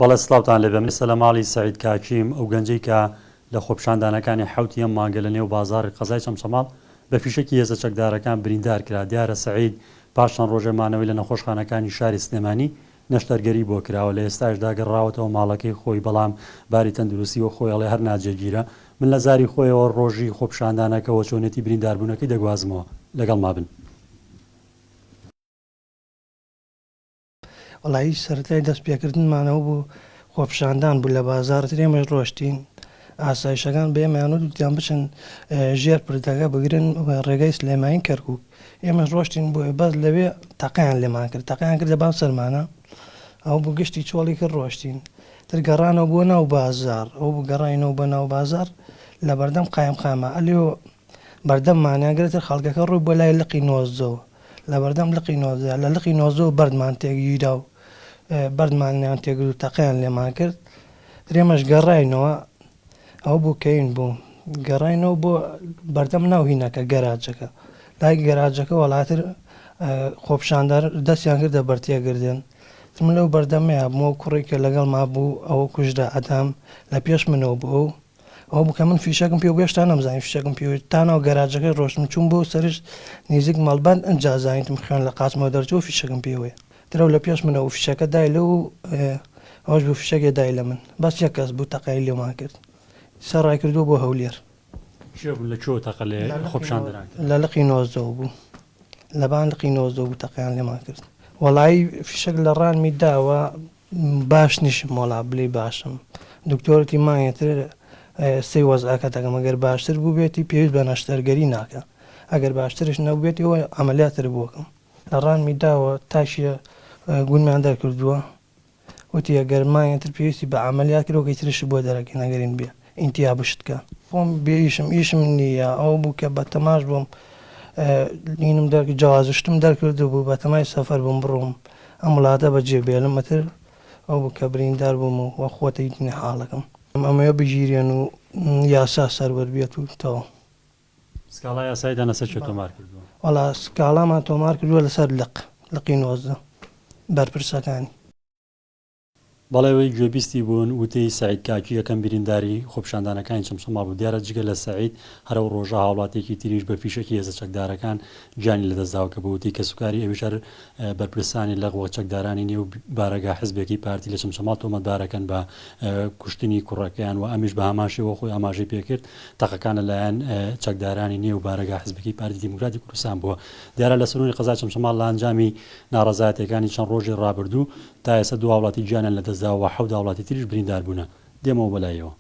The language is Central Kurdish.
بەڵێ سڵاوتان لێبێ من لە ماڵی سەعید کاکیم ئەو گەنجەی کە لە خۆپشاندانەکانی حوتی ئەم مانگە لە نێو بازاڕی قەزای چەمچەماڵ بە فیشکی هێزە چەکدارەکان بریندار کرا. دیارە سەعید پاشان ڕۆژێمانەوەی لە نەخۆشخانەکانی شاری سلێمانی نەشتەرگەری بۆ کراوە، لە ئێستاشدا گەڕاوەتەوە ماڵەکەی خۆی، بەڵام باری تەندروستیەوە خۆی ئەڵێ هەر ناجێگیرە. من لە زاری خۆیەوە ڕۆژی خۆپشاندانەکەەوە چۆنێتی برینداربوونەکەی دەگوازمەوە. لەگەڵ ما بن. وڵایی سەرەتای دەست پێکردنمانەوە بوو خۆپشاندان بوو لە بازار ترێمەش ڕۆشتین ئاسایشەکان بێمەیانوت وتیان بچن ژێر پردەکە بگرن ڕێگەی سلێمانی کەرکووک. ئێمەش ڕۆشتین بۆ بەس لەوێ تەقیان لێمان کرد، تەقیان کردە بام سەرمانە ئەو بوو گشتی چۆڵی کرد ڕۆشتین تر گەڕانەوە بۆ ناو بازار. ئەو بوو گەڕینەوە بە ناو بازار لە بەردەم قایم خامە ئەلێ بەردەممانیانگرێتتر خەڵکەکە ڕووی بۆ لای لقی نۆزەوە، لە بەردەم لقی نۆزە لە لقی نۆزەوە بەردمان تێگیرا و بەردمانیان تێگر و تەقیان لێمان کرد. درێمەش گەڕاینەوە ئەو بوو کەین بوو گەڕاینەوە بۆ بەردەم ناوهینەکە گەراجەکە، لای گەراجەکە وڵاتر خۆپشاندار دەستیان کردە بەرتێگردن. من لەو بەردەمەیە بوومە کوڕێکە لەگەڵ ما بوو ئەوە کوژدا ئەدام لە پێش منەوە بوو ئەو بوو کە من فیشەکەم پێ گەشتا نەمزانین فیشەکەم پێ تانەوە گەراجەکەی ڕۆشتم چوون بۆ سەرش نزیک مەڵبەند ئەنجازانیتم خوێن لە قاچمەوە دەرچەوە فیشەکەم پێوەیە درەو لە پێش منەوە فیشەکە دای لە و ئەوش بوو فیشەکێ دای لە من بەس یەک کەس بوو تەقای لێمان کرد سەرڕای کردووە بۆ هەولێر. لە چۆ تەقە لێ خۆپشاندان لە لقی نۆزەوە بوو لەبان لقی نۆزەوە بوو تەقیان لێمان کرد. وەڵایی فیشەک لە ڕانمی داوە باش نیشم وەڵا بڵێ باشم دکتۆرەتی مانگێتر سێ وەزعەکەتەکەم ئەگەر باشتر بوو بێتی پێویست بە نەشتەرگەری ناکە، ئەگەر باشترش نەبوێتەوە ئەمەلیاتر بووەکەم. لە ڕانمی داوە تاشیە گونمیان دەرکردووە وتی ئەگەر مانگێتر پێویستی بە ئەمەلیات کرۆکەی ترش بۆ دەرەکەی نەگەرین بێ ئینتیا بشتکە. خۆم بێ ئیشم نییە ئەو بوو کە بە تەماش بووم نینم جیازشتم دەرکردو بوو بە تەمای سەفەر بووم بڕۆم ئەم وڵاتە بەجێ بێلمەتر ئەو بوو کە بریندار بووم و خۆتە هیچنی حاڵەکەم ئەمەیە بژیرێن و یاسا سەروەر بێت و تەوە. سکاڵا یاسایدا لەسەر چێ تۆمار کردووە؟ وەڵا سکاڵامان تۆمار کردووە لەسەر لقی نۆزە بەرپرسەکانی. بەڵێەوەی گوێبیستی بوون وتەی سەعید کاکی یەکەم برینداری خۆپشاندانەکانی چەمچەما بوو. دیارە جگە لە سەعید هەرە و ڕۆژە هاوڵاتێکی تریش بە فیشەکی هێزە چەکدارەکان گیانی لەدەستداوە کە بوتی کە سوکاری ئەویشار بەرپرسانی لە غۆ چەکدارانی نێو بارەگا حزبێکی پارتی لە چەمچەما تۆمەتبارەکەن بە کوشتنی کوڕەکەیان و ئەمیش بە هەماشەوە خۆی ئاماژەی پێکرد تەقەکان لەلایەن چەکدارانی نێو بارەگا حزبێکی پارتی دیموکراتی کوردستان بووە. دیارە لە سەرۆنی قەزای چەمچەما لە ئەنجامی ناڕەزایەتەکانی چەند ڕۆژی ڕابردوو تا ئێستا دوو هاوڵاتی گیانیان لەدەستداوە و 7 هاوڵاتی تریش بریندار بوونە. دێمەوە بەلایەوە.